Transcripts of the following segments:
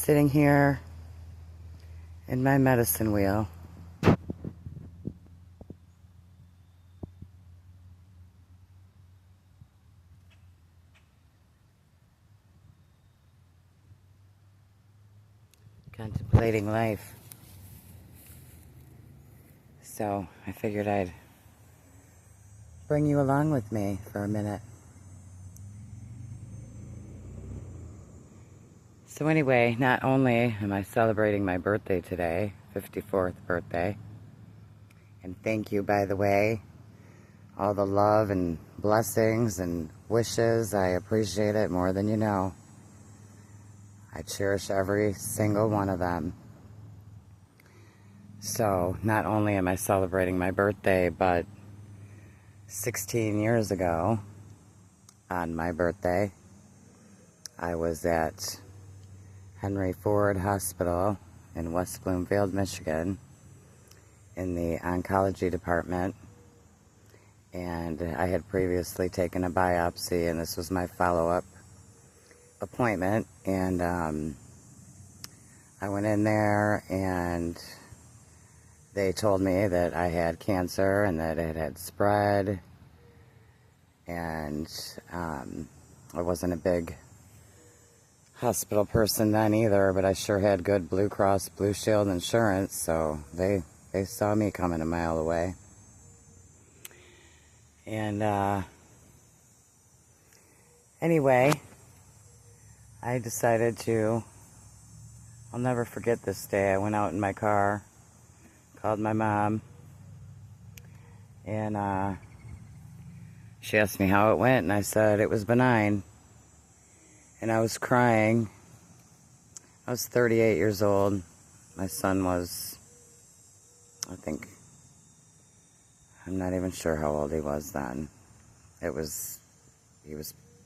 Sitting here in my medicine wheel. Contemplating life. So I figured I'd bring you along with me for a minute. So anyway, not only am I celebrating my birthday today, 54th birthday, and thank you, by the way, all the love and blessings and wishes. I appreciate it more than you know. I cherish every single one of them. So not only am I celebrating my birthday, but 16 years ago, on my birthday, I was at Henry Ford Hospital in West Bloomfield, Michigan, in the oncology department. And I had previously taken a biopsy, and this was my follow-up appointment. And I went in there, and they told me that I had cancer and that it had spread. And I wasn't a big hospital person then either, but I sure had good Blue Cross Blue Shield insurance, so they saw me coming a mile away. And anyway, I decided I'll never forget this day. I went out in my car, called my mom, and she asked me how it went, and I said it was benign. And I was crying. I was 38 years old. My son was, I'm not even sure how old he was then. He was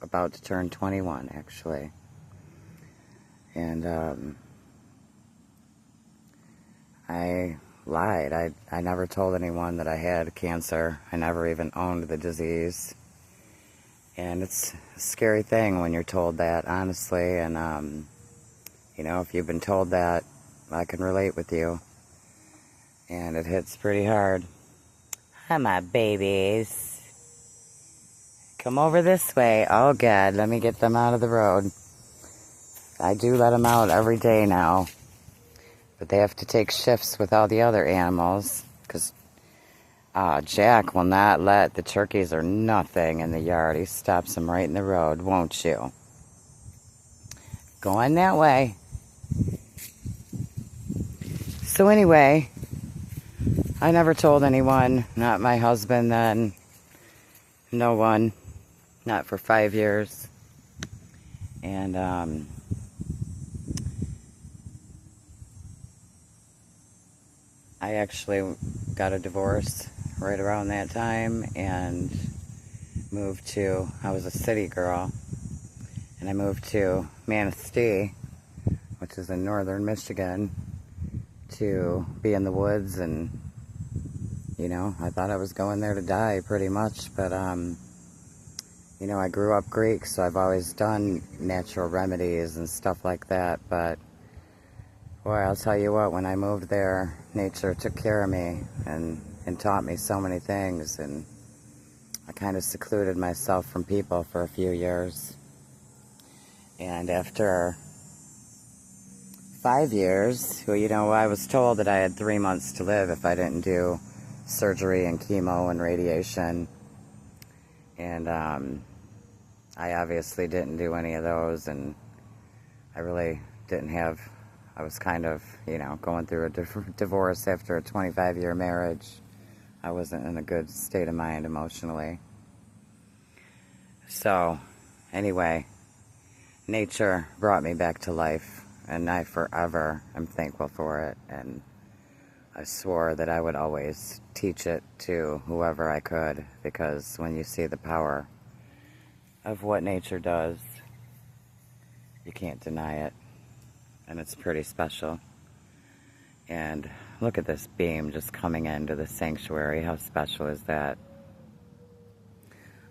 about to turn 21, actually. And I lied. I never told anyone that I had cancer. I never even owned the disease. And it's a scary thing when you're told that, honestly. And, if you've been told that, I can relate with you. And it hits pretty hard. Hi, my babies. Come over this way. Oh, God, let me get them out of the road. I do let them out every day now. But they have to take shifts with all the other animals. Because Jack will not let the turkeys or nothing in the yard. He stops them right in the road, won't you? Going that way. So anyway, I never told anyone, not my husband then, no one, not for 5 years. And I actually got a divorce right around that time and I was a city girl, and I moved to Manistee, which is in northern Michigan, to be in the woods. And I thought I was going there to die pretty much, but I grew up Greek, so I've always done natural remedies and stuff like that. But boy, I'll tell you what, when I moved there, nature took care of me and taught me so many things. And I kind of secluded myself from people for a few years. And after 5 years, I was told that I had 3 months to live if I didn't do surgery and chemo and radiation. And I obviously didn't do any of those, and I really didn't have, I was kind of, going through a divorce after a 25-year marriage. I wasn't in a good state of mind emotionally. So, anyway, nature brought me back to life, and I forever am thankful for it. And I swore that I would always teach it to whoever I could, because when you see the power of what nature does, you can't deny it. And it's pretty special. And look at this beam just coming into the sanctuary. How special is that?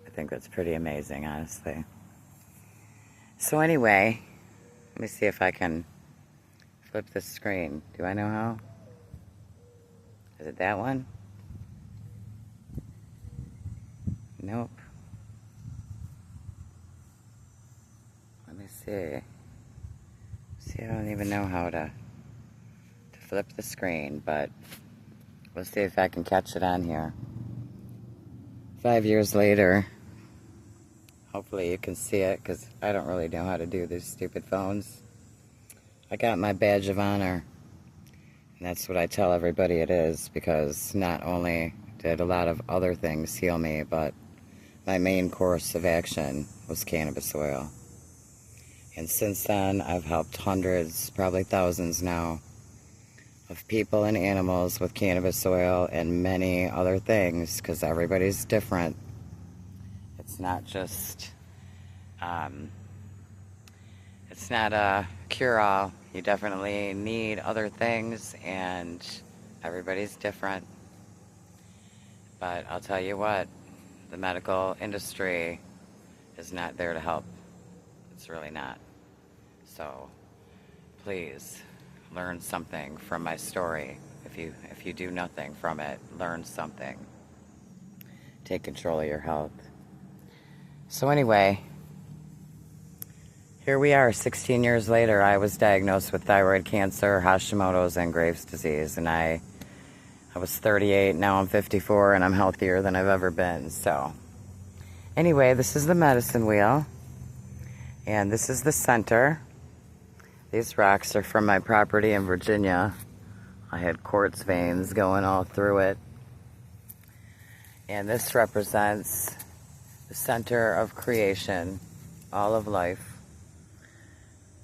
I think that's pretty amazing, honestly. So anyway, let me see if I can flip this screen. Do I know how? Is it that one? Nope. Let me see. See, I don't even know how to flip the screen, but we'll see if I can catch it on here. 5 years later, hopefully you can see it, because I don't really know how to do these stupid phones. I got my badge of honor, and that's what I tell everybody it is, because not only did a lot of other things heal me, but my main course of action was cannabis oil. And since then, I've helped hundreds, probably thousands now, of people and animals with cannabis oil and many other things, because everybody's different. It's not just, it's not a cure-all. You definitely need other things, and everybody's different. But I'll tell you what, the medical industry is not there to help. It's really not. So please learn something from my story. If you do nothing from it, learn something. Take control of your health. So anyway, here we are 16 years later. I was diagnosed with thyroid cancer, Hashimoto's, and Graves' disease, and I was 38, now I'm 54, and I'm healthier than I've ever been. So anyway, this is the medicine wheel, and this is the center. These rocks are from my property in Virginia. I had quartz veins going all through it. And this represents the center of creation, all of life.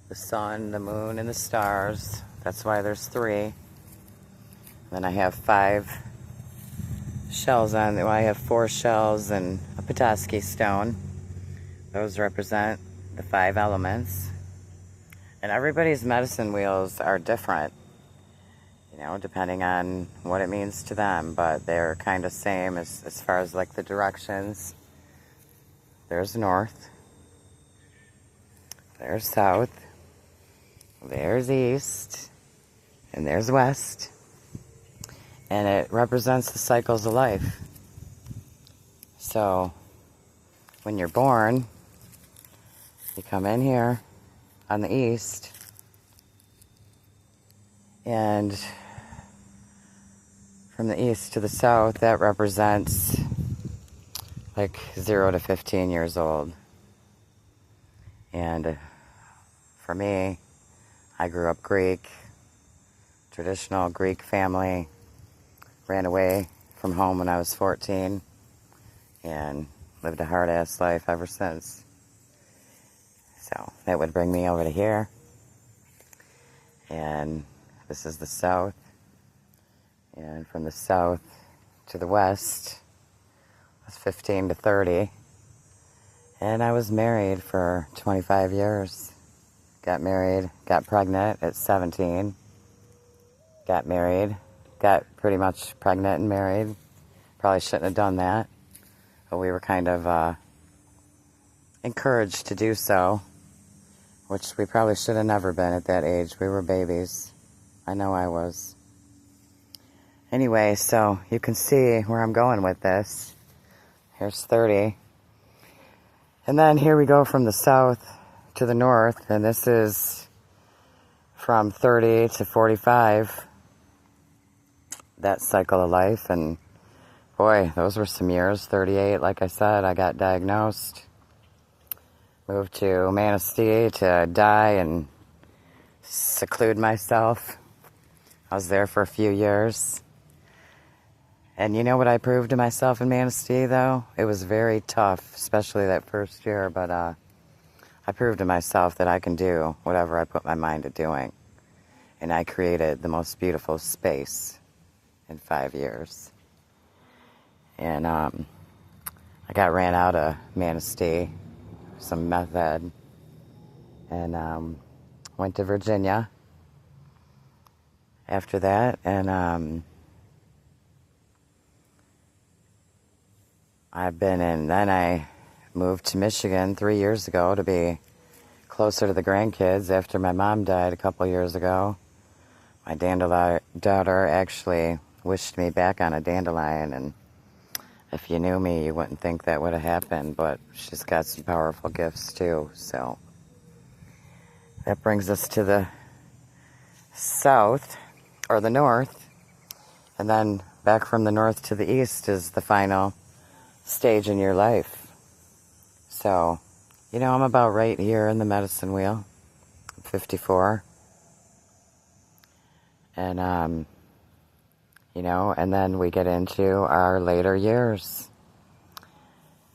The sun, the moon, and the stars. That's why there's 3. Then I have 5 shells on it. Well, I have 4 shells and a Petoskey stone. Those represent the 5 elements. And everybody's medicine wheels are different, you know, depending on what it means to them. But they're kind of same as far as like the directions. There's north. There's south. There's east. And there's west. And it represents the cycles of life. So, when you're born, you come in here on the east, and from the east to the south, that represents like 0 to 15 years old. And for me, I grew up Greek, traditional Greek family. Ran away from home when I was 14 and lived a hard-ass life ever since. So that would bring me over to here. And this is the south. And from the south to the west was 15 to 30. And I was married for 25 years. Got married, got pregnant at 17. Got married. Got pretty much pregnant and married. Probably shouldn't have done that. But we were kind of encouraged to do so. Which we probably should have never been at that age. We were babies. I know I was. Anyway, so you can see where I'm going with this. Here's 30. And then here we go from the south to the north. And this is from 30 to 45. That cycle of life, and boy, those were some years. 38, like I said, I got diagnosed, moved to Manistee to die and seclude myself. I was there for a few years, and you know what I proved to myself in Manistee, though? It was very tough, especially that first year, but I proved to myself that I can do whatever I put my mind to doing, and I created the most beautiful space in 5 years. And I got ran out of Manistee, some meth ed, and went to Virginia after that, and then I moved to Michigan 3 years ago to be closer to the grandkids after my mom died a couple years ago. My daughter actually wished me back on a dandelion, and if you knew me, you wouldn't think that would have happened, but she's got some powerful gifts too. So that brings us to the south, or the north, and then back from the north to the east is the final stage in your life. So, I'm about right here in the medicine wheel. I'm 54. And, and then we get into our later years.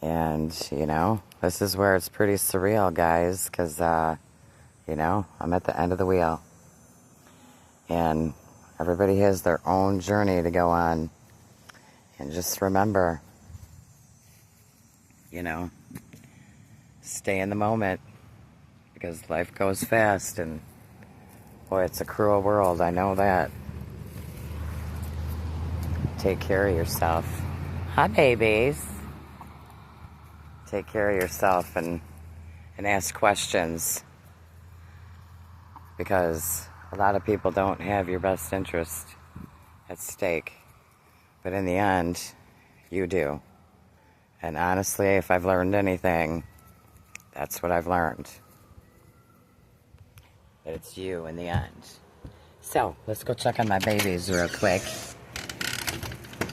And, this is where it's pretty surreal, guys, because, I'm at the end of the wheel. And everybody has their own journey to go on. And just remember, stay in the moment, because life goes fast, and boy, it's a cruel world, I know that. Take care of yourself. Hi, babies. Take care of yourself and ask questions, because a lot of people don't have your best interest at stake, but in the end, you do. And honestly, if I've learned anything, that's what I've learned. That it's you in the end. So, let's go check on my babies real quick.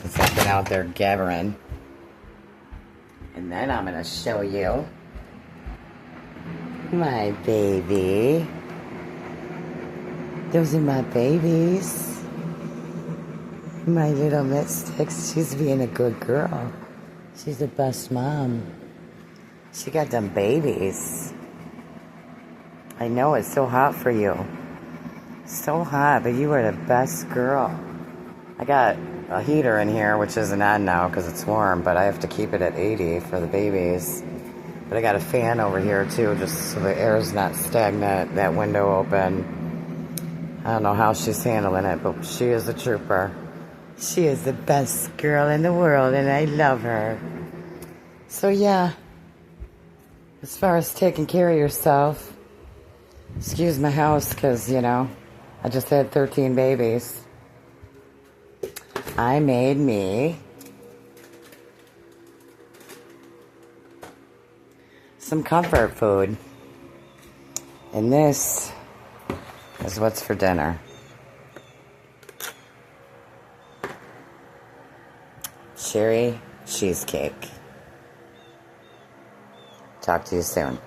Since I've been out there gathering. And then I'm going to show you my baby. Those are my babies. My little Mysticks. She's being a good girl. She's the best mom. She got them babies. I know it's so hot for you. So hot, but you are the best girl. I got a heater in here, which isn't on now because it's warm, but I have to keep it at 80 for the babies. But I got a fan over here too, just so the air's not stagnant, that window open. I don't know how she's handling it, but she is a trooper. She is the best girl in the world, and I love her. So yeah, as far as taking care of yourself, excuse my house, because, I just had 13 babies. I made me some comfort food. And this is what's for dinner. Cherry cheesecake. Talk to you soon.